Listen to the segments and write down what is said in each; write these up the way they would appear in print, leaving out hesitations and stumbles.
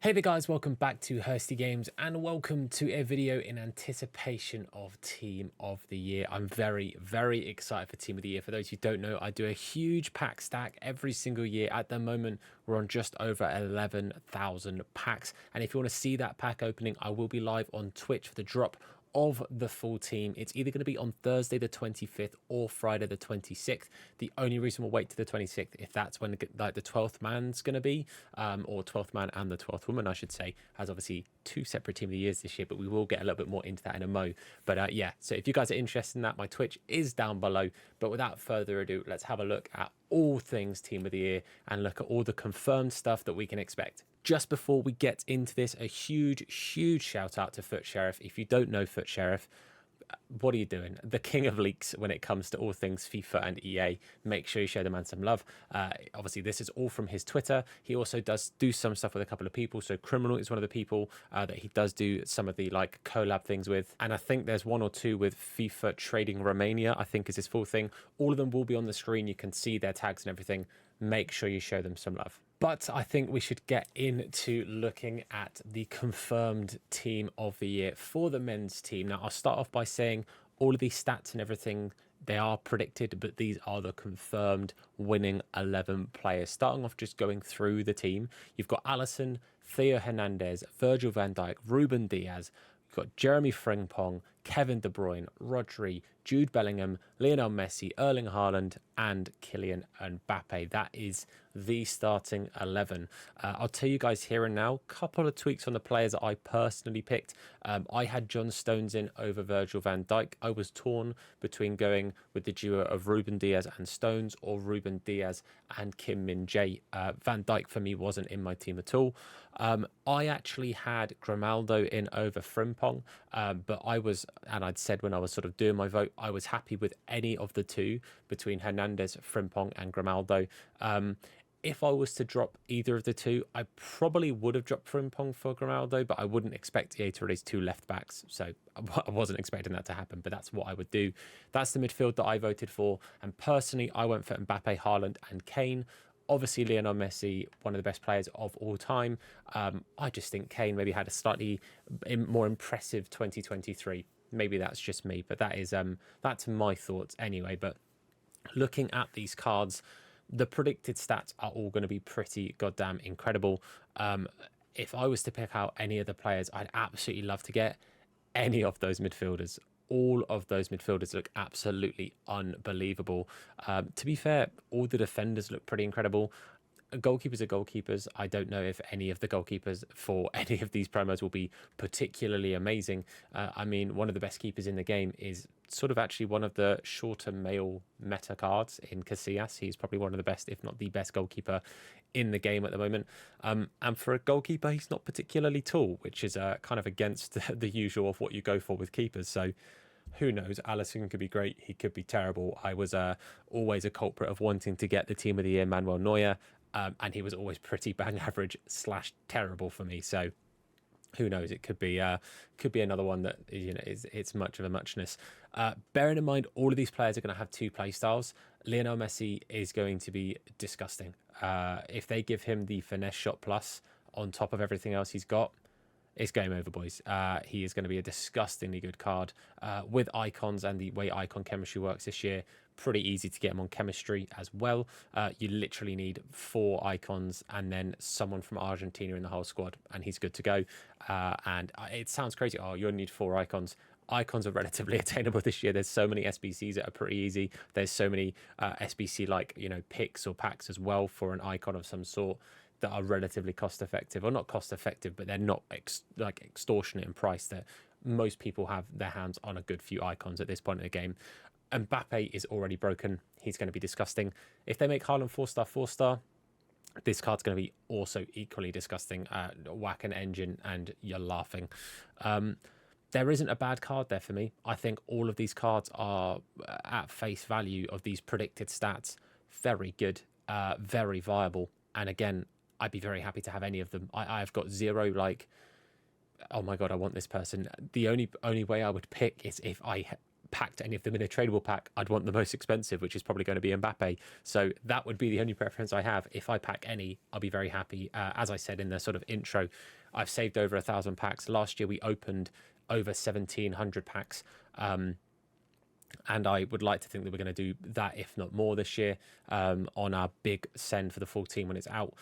Hey there guys, welcome back to Hursty Games and welcome to a video in anticipation of Team of the Year. I'm very excited for Team of the Year. For those who don't know, I do a huge pack stack every single year. At the moment, we're on just over 11,000 packs. And if you want to see that pack opening, I will be live on Twitch for the drop of the full team. It's either going to be on Thursday the 25th or Friday the 26th. The only reason we'll wait to the 26th if that's when like the 12th man's going to be, or 12th man and the 12th woman, I should say, as obviously two separate Team of the Years this year, but we will get a little bit more into that in a mo. But yeah, so if you guys are interested in that, my Twitch is down below. But without further ado, let's have a look at all things Team of the Year and look at all the confirmed stuff that we can expect. Just before we get into this, a huge shout out to Foot Sheriff. If you don't know Foot Sheriff, what are you doing? The king of leaks when it comes to all things FIFA and EA. Make sure you show the man some love. Obviously, this is all from his Twitter. He also does do some stuff with a couple of people. So Criminal is one of the people that he does do some of the like collab things with. And I think there's one or two with FIFA Trading Romania, I think is his full thing. All of them will be on the screen. You can see their tags and everything. Make sure you show them some love. But I think we should get into looking at the confirmed Team of the Year for the men's team. Now, I'll start off by saying all of these stats and everything, they are predicted, but these are the confirmed winning 11 players. Starting off just going through the team, you've got Alisson, Theo Hernandez, Virgil van Dijk, Ruben Diaz, you've got Jeremy Frimpong, Kevin De Bruyne, Rodri, Jude Bellingham, Lionel Messi, Erling Haaland, and Kylian Mbappe. That is the starting 11. I'll tell you guys here and now, couple of tweaks on the players that I personally picked. I had John Stones in over Virgil van Dijk. I was torn between going with the duo of Ruben Diaz and Stones or Ruben Diaz and Kim Min Jae. Van Dijk for me wasn't in my team at all. I actually had Grimaldo in over Frimpong, but I was, and I'd said when I was sort of doing my vote, I was happy with any of the two between Hernandez, Frimpong and Grimaldo. If I was to drop either of the two, I probably would have dropped Frimpong for Grimaldo, but I wouldn't expect EA to release two left backs, so I wasn't expecting that to happen, but that's what I would do. That's the midfield that I voted for, and personally, I went for Mbappe, Haaland and Kane. Obviously, Lionel Messi, one of the best players of all time. I just think Kane maybe had a slightly more impressive 2023. Maybe that's just me, but that's my thoughts anyway. But looking at these cards, the predicted stats are all going to be pretty goddamn incredible. If I was to pick out any of the players, I'd absolutely love to get any of those midfielders. All of those midfielders look absolutely unbelievable. To be fair, all the defenders look pretty incredible. Goalkeepers are goalkeepers. I don't know if any of the goalkeepers for any of these promos will be particularly amazing. I mean, one of the best keepers in the game is sort of actually one of the shorter male meta cards in Casillas. He's probably one of the best, if not the best goalkeeper in the game at the moment. And for a goalkeeper, he's not particularly tall, which is kind of against the usual of what you go for with keepers. So who knows? Alisson could be great. He could be terrible. I was always a culprit of wanting to get the Team of the Year, Manuel Neuer. And he was always pretty bang average / terrible for me. So who knows? It could be another one that it's much of a muchness. Bearing in mind, all of these players are going to have two play styles. Lionel Messi is going to be disgusting. If they give him the finesse shot plus on top of everything else he's got, it's game over, boys. He is going to be a disgustingly good card with icons and the way icon chemistry works this year. Pretty easy to get him on chemistry as well. You literally need 4 icons and then someone from Argentina in the whole squad, and he's good to go. And it sounds crazy. Oh, you only need 4 icons. Icons are relatively attainable this year. There's so many SBCs that are pretty easy. There's so many SBC like picks or packs as well for an icon of some sort that are relatively cost effective, or not cost effective, but they're not like extortionate in price. That most people have their hands on a good few icons at this point in the game. Mbappe is already broken. He's going to be disgusting. If they make Haaland 4-star, this card's going to be also equally disgusting. Whack an engine and you're laughing. There isn't a bad card there for me. I think all of these cards are at face value of these predicted stats very good, very viable. And again, I'd be very happy to have any of them. I've got zero like, oh my God, I want this person. The only way I would pick is if I packed any of them in a tradable pack, I'd want the most expensive, which is probably going to be Mbappe. So that would be the only preference I have. If I pack any, I'll be very happy. As I said in the sort of intro, I've saved over 1,000 packs. Last year we opened over 1,700 packs. And I would like to think that we're going to do that, if not more, this year on our big send for the full team when it's out.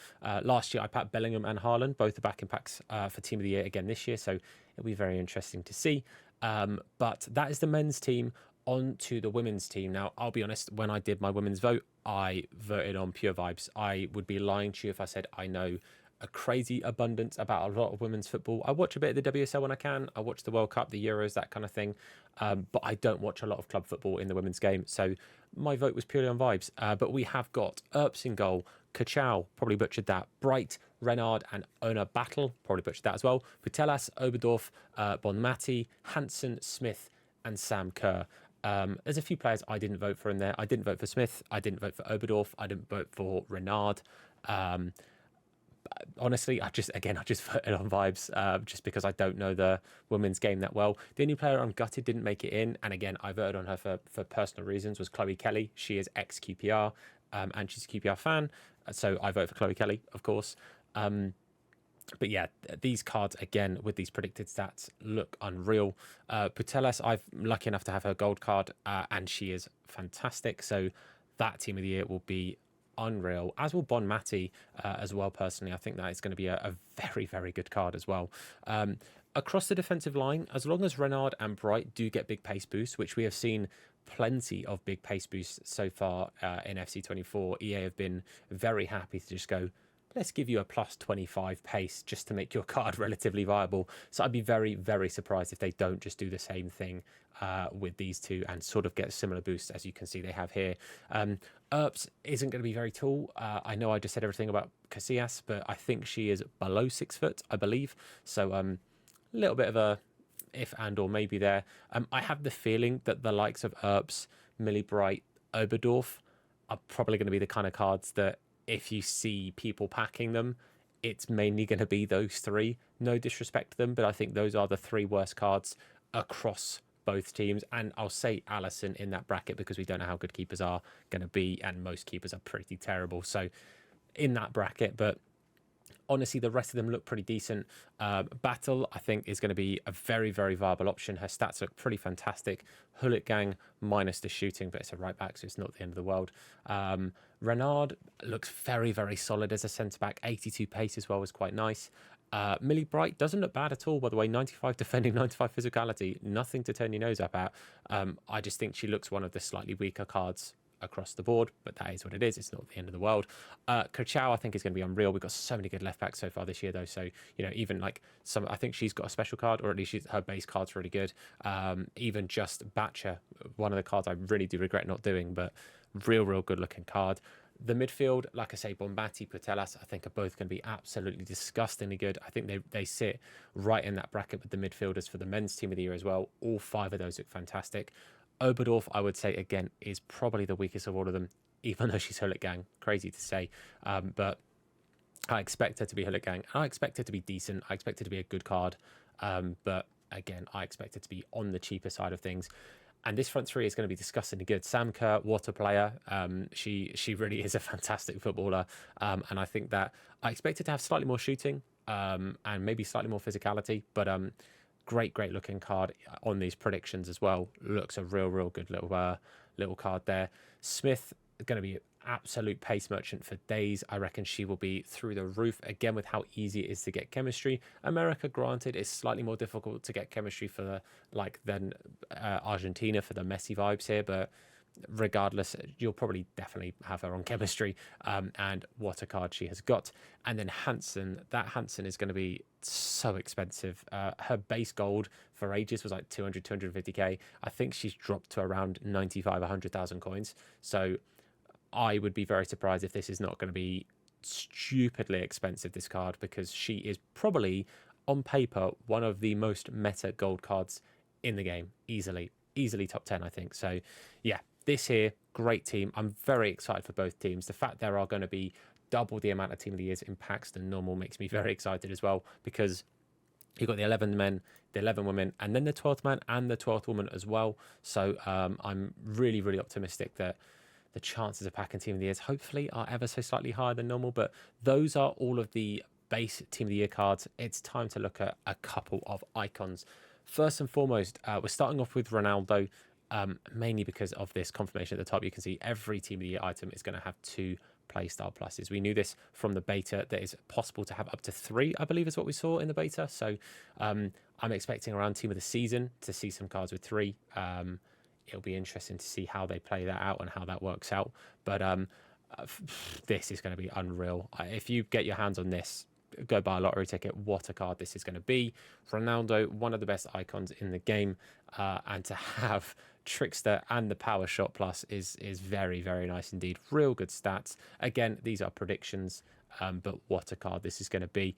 Last year, I packed Bellingham and Haaland. Both are back in packs for Team of the Year again this year, so it'll be very interesting to see. But that is the men's team. On to the women's team. Now, I'll be honest, when I did my women's vote, I voted on pure vibes. I would be lying to you if I said I know a crazy abundance about a lot of women's football. I watch a bit of the WSL when I can. I watch the World Cup, the Euros, that kind of thing. But I don't watch a lot of club football in the women's game. So my vote was purely on vibes. But we have got Earps in goal, Kachow, probably butchered that, Bright, Renard and Ona Battle, probably butchered that as well, Putellas, Oberdorf, Bonmati, Hansen, Smith and Sam Kerr. There's a few players I didn't vote for in there. I didn't vote for Smith. I didn't vote for Oberdorf. I didn't vote for Renard. Honestly, I just voted on vibes just because I don't know the women's game that well. The only player I'm gutted didn't make it in, and again, I voted on her for personal reasons, was Chloe Kelly. She is ex-QPR, and she's a QPR fan, so I vote for Chloe Kelly, of course. But yeah, these cards, again, with these predicted stats, look unreal. Putellas, I'm lucky enough to have her gold card, and she is fantastic. So that Team of the Year will be unreal, as will Bonmati as well. Personally, I think that is going to be a very, very good card as well. Across the defensive line, as long as Renard and Bright do get big pace boosts, which we have seen plenty of big pace boosts so far in FC24, EA have been very happy to just go, let's give you a plus 25 pace just to make your card relatively viable. So I'd be very, very surprised if they don't just do the same thing with these two and sort of get similar boosts as you can see they have here. Earps isn't going to be very tall. I know I just said everything about Casillas, but I think she is below 6 foot, I believe. So a little bit of a if and or maybe there. I have the feeling that the likes of Earps, Millie Bright, Oberdorf are probably going to be the kind of cards that if you see people packing them, it's mainly going to be those three. No disrespect to them, but I think those are the three worst cards across both teams. And I'll say Allison in that bracket because we don't know how good keepers are going to be, and most keepers are pretty terrible. So in that bracket, but honestly, the rest of them look pretty decent. Battle, I think, is going to be a very, very viable option. Her stats look pretty fantastic. Hullet Gang, minus the shooting, but it's a right back, so it's not the end of the world. Renard looks very, very solid as a centre-back. 82 pace as well was quite nice. Millie Bright doesn't look bad at all, by the way. 95 defending, 95 physicality. Nothing to turn your nose up at. I just think she looks one of the slightly weaker cards across the board, but that is what it is. It's not the end of the world. Kachow, I think, is going to be unreal. We've got so many good left backs so far this year, though. So, you know, even like some, I think she's got a special card, or at least her base card's really good. Even just Batcher, one of the cards I really do regret not doing, but real good looking card. The midfield, like I say, Bonmati, Putellas, I think are both going to be absolutely disgustingly good. I think they sit right in that bracket with the midfielders for the men's Team of the Year as well. All five of those look fantastic. Oberdorf, I would say, again, is probably the weakest of all of them, even though she's Hullet Gang. Crazy to say. But I expect her to be Hullet Gang. I expect her to be decent. I expect her to be a good card. But again, I expect her to be on the cheaper side of things. And this front three is going to be disgustingly good. Sam Kerr, what a player. She really is a fantastic footballer. And I think that I expect her to have slightly more shooting and maybe slightly more physicality. But great looking card on these predictions as well. Looks a real good little card there. Smith is going to be an absolute pace merchant for days. I reckon she will be through the roof again with how easy it is to get chemistry. America, granted, is slightly more difficult to get chemistry for than Argentina for the Messi vibes here, but regardless, you'll probably definitely have her on chemistry. And what a card she has got. And then Hansen, that Hansen is going to be so expensive. Her base gold for ages was like 200, 250k. I think she's dropped to around 95, 100,000 coins. So I would be very surprised if this is not going to be stupidly expensive, this card, because she is probably on paper one of the most meta gold cards in the game. Easily top 10, I think. So yeah, this here, great team. I'm very excited for both teams. The fact there are going to be double the amount of Team of the Years in packs than normal makes me very excited as well, because You've got the 11 men, the 11 women, and then the 12th man and the 12th woman as well. So I'm really, really optimistic that the chances of packing Team of the Years hopefully are ever so slightly higher than normal. But those are all of the base Team of the Year cards. It's time to look at a couple of icons. First and foremost, we're starting off with Ronaldo, mainly because of this confirmation at the top. You can see every Team of the Year item is going to have 2 playstyle pluses. We knew this from the beta, that it's possible to have up to 3, I believe is what we saw in the beta. So I'm expecting around Team of the Season to see some cards with 3. It'll be interesting to see how they play that out and how that works out. But this is going to be unreal. If you get your hands on this, go buy a lottery ticket. What a card this is going to be. Ronaldo, one of the best icons in the game, and to have Trickster and the Power Shot Plus is very, very nice indeed. Real good stats. Again, these are predictions, but what a card this is going to be.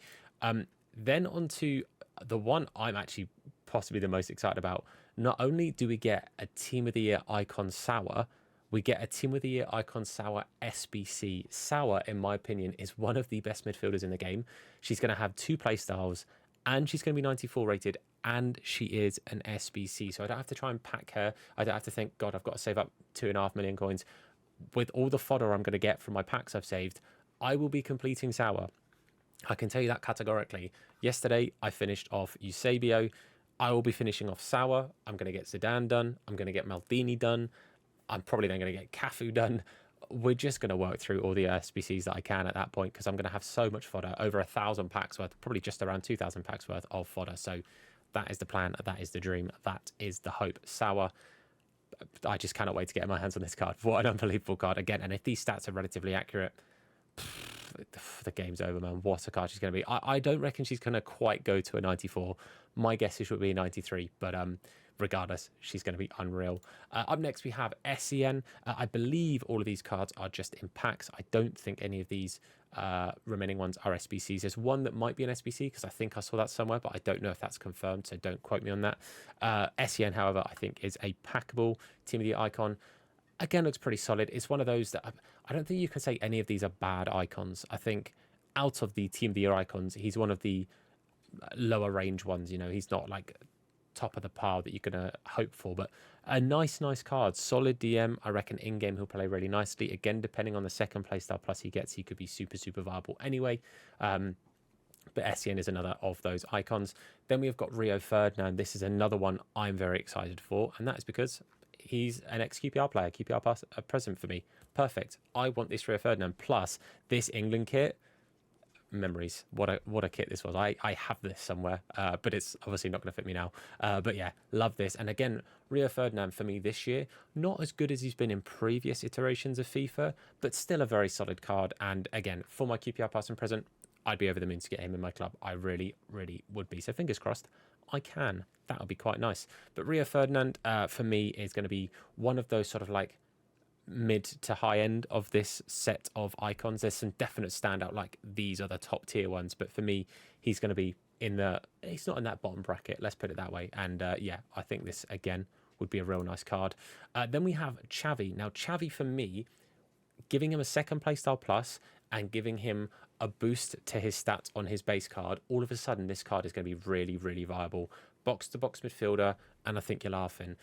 Then on to the one I'm actually possibly the most excited about. Not only do we get a Team of the Year icon Sour, we get a Team of the Year icon Sour SBC. Sour, in my opinion, is one of the best midfielders in the game. She's going to have 2 playstyles, and she's going to be 94 rated, and she is an SBC. So I don't have to try and pack her. I don't have to think, God, I've got to save up 2.5 million coins. With all the fodder I'm going to get from my packs I've saved, I will be completing Sour. I can tell you that categorically. Yesterday, I finished off Eusebio. I will be finishing off Sour. I'm going to get Zidane done. I'm going to get Maldini done. I'm probably then going to get Cafu done. We're just going to work through all the SBCs that I can at that point, because I'm going to have so much fodder, over 1,000 packs worth, probably just around 2,000 packs worth of fodder. So that is the plan. That is the dream. That is the hope. Sour. I just cannot wait to get my hands on this card. What an unbelievable card. Again, and if these stats are relatively accurate, the game's over, man. What a card she's going to be. I don't reckon she's going to quite go to a 94. My guess is she'll be a 93, but regardless, she's going to be unreal. Up next, we have SEN. I believe all of these cards are just in packs. I don't think any of these remaining ones are SBCs. There's one that might be an SBC, because I think I saw that somewhere, but I don't know if that's confirmed, so don't quote me on that. SEN, however, I think is a packable Team of the Year icon. Again, looks pretty solid. It's one of those that I don't think you can say any of these are bad icons. I think out of the Team of the Year icons, he's one of the lower range ones. You know, he's not like top of the pile that you're going to hope for, but a nice card. Solid DM. I reckon in-game he'll play really nicely. Again, depending on the second playstyle plus he gets, he could be super viable anyway. But SEN is another of those icons. Then we've got Rio Ferdinand. This is another one I'm very excited for, and that is because he's an ex-QPR player. QPR pass, present for me. Perfect. I want this Rio Ferdinand. Plus, this England kit, memories. What a kit this was. I have this somewhere, but it's obviously not going to fit me now. But yeah, love this. And again, Rio Ferdinand for me this year, not as good as he's been in previous iterations of FIFA, but still a very solid card. And again, for my QPR past and present, I'd be over the moon to get him in my club. I really would be. So fingers crossed, I can. That would be quite nice. But Rio Ferdinand, for me, is going to be one of those sort of like mid to high end of this set of icons. There's some definite standout, like these are the top tier ones, but for me, he's going to be he's not in that bottom bracket, let's put it that way. And yeah, I think this again would be a real nice card. Then we have Xavi. Now Xavi, for me, giving him a second playstyle plus and giving him a boost to his stats on his base card, all of a sudden this card is going to be really viable. Box to box midfielder, and I think you're laughing.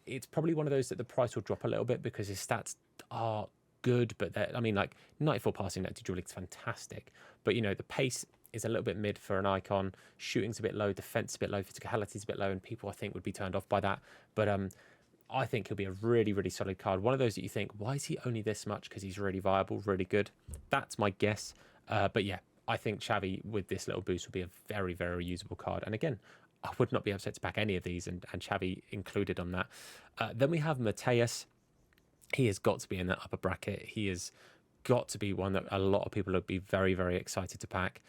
It's probably one of those that the price will drop a little bit because his stats are good, but I mean, like 94 passing, 90 dribbling is fantastic. But you know, the pace is a little bit mid for an icon. Shooting's a bit low, defense a bit low, physicality's a bit low, and people I think would be turned off by that. But I think he'll be a really solid card. One of those that you think, why is he only this much? Because he's really viable, really good. That's my guess. But yeah, I think Xavi with this little boost will be a very usable card. And again, I would not be upset to pack any of these, and Xavi included on that. Then we have Mateus. He has got to be in that upper bracket. He has got to be one that a lot of people would be very excited to pack.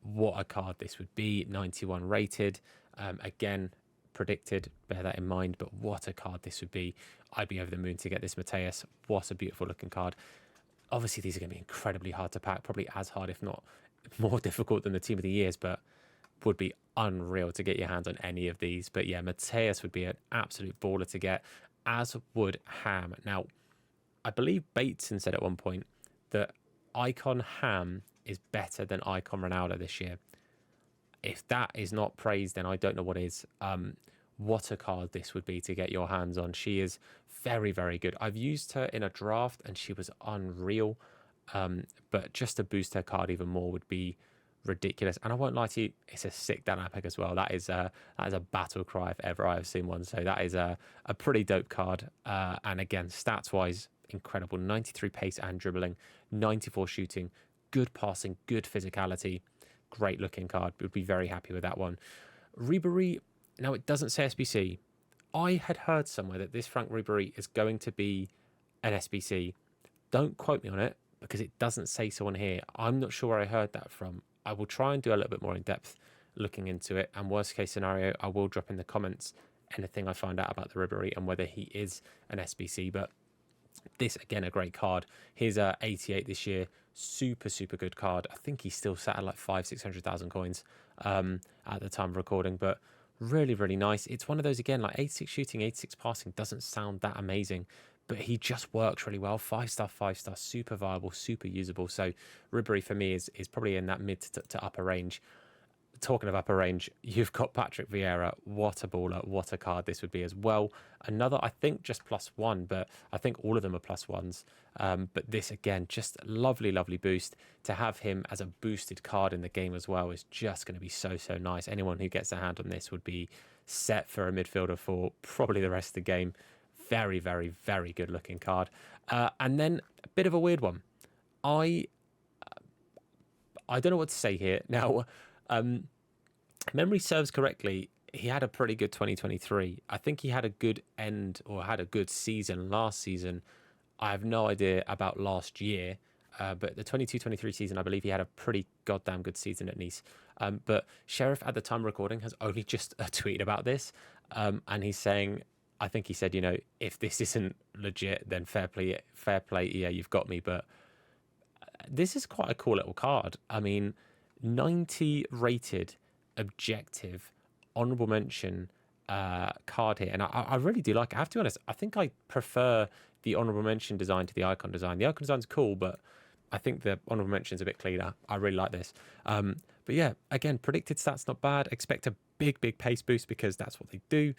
What a card this would be. 91 rated. Again, predicted, bear that in mind, but what a card this would be. I'd be over the moon to get this Mateus. What a beautiful looking card. Obviously, these are going to be incredibly hard to pack, probably as hard, if not more difficult than the Team of the Years, but would be unreal to get your hands on any of these. But yeah, Mateus would be an absolute baller to get, as would Ham. Now, I believe Bateson said at one point that Icon Ham is better than Icon Ronaldo this year. if that is not praised, then I don't know what is. What a card this would be to get your hands on. She is very, very good. I've used her in a draft and she was unreal. But just to boost her card even more would be ridiculous. And I won't lie to you, it's a sick dynamic as well. That is a battle cry if ever I have seen one. So that is a pretty dope card. And again, stats wise, incredible. 93 pace and dribbling, 94 shooting, good passing, good physicality, great looking card. Would be very happy with that one. Ribery, now it doesn't say SBC. I had heard somewhere that this Frank Ribery is going to be an SBC. Don't quote me on it because it doesn't say so on here. I'm not sure where I heard that from. I will try and do a little bit more in depth looking into it. And worst case scenario, I will drop in the comments anything I find out about the Ribery and whether he is an SBC. But this, again, a great card. Here's 88 this year. Super, super good card. I think he's still sat at like 600,000 coins at the time of recording. But really, really nice. It's one of those, again, like 86 shooting, 86 passing. Doesn't sound that amazing, but he just works really well. 5-star, 5-star, super viable, super usable. So Ribery for me is probably in that mid to upper range. Talking of upper range, you've got Patrick Vieira. What a baller, what a card this would be as well. Another, I think, just +1, but I think all of them are +1s. But this, again, just lovely, lovely boost. To have him as a boosted card in the game as well is just going to be so, so nice. Anyone who gets their hand on this would be set for a midfielder for probably the rest of the game. Very, very, very good looking card. And then a bit of a weird one. I don't know what to say here. Now, memory serves correctly, he had a pretty good 2023. I think he had a good end or had a good season last season. I have no idea about last year, but the 22-23 season, I believe he had a pretty goddamn good season at Nice. But Sheriff, at the time of recording, has only just tweeted about this. And he's saying, I think he said, you know, if this isn't legit, then fair play, EA, you've got me. But this is quite a cool little card. I mean, 90 rated, objective, honorable mention card here. And I really do like it. I have to be honest, I think I prefer the honorable mention design to the icon design. The icon design's cool, but I think the honorable mention's a bit cleaner. I really like this. But yeah, again, predicted stats not bad. Expect a big, big pace boost because that's what they do.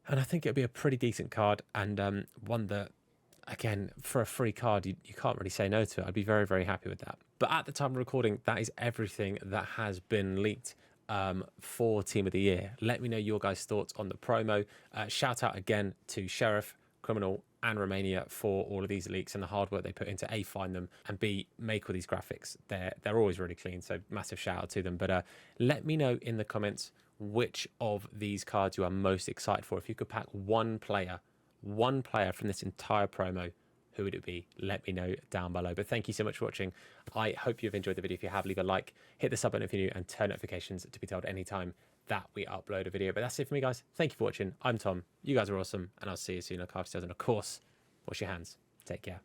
And I think it'll be a pretty decent card and one that, again, for a free card, you can't really say no to it. I'd be very, very happy with that. But at the time of recording, that is everything that has been leaked for Team of the Year. Let me know your guys' thoughts on the promo. Shout out again to Sheriff, Criminal, and Romania for all of these leaks and the hard work they put into A, find them, and B, make all these graphics. They're always really clean, so massive shout out to them. But let me know in the comments which of these cards you are most excited for. If you could pack one player from this entire promo, who would it be? Let me know down below. But thank you so much for watching. I hope you've enjoyed the video. If you have, leave a like, hit the sub button if you're new, and turn notifications to be told anytime that we upload a video. But that's it for me, guys. Thank you for watching. I'm Tom. You guys are awesome, and I'll see you soon on Card Sales. And of course, wash your hands. Take care.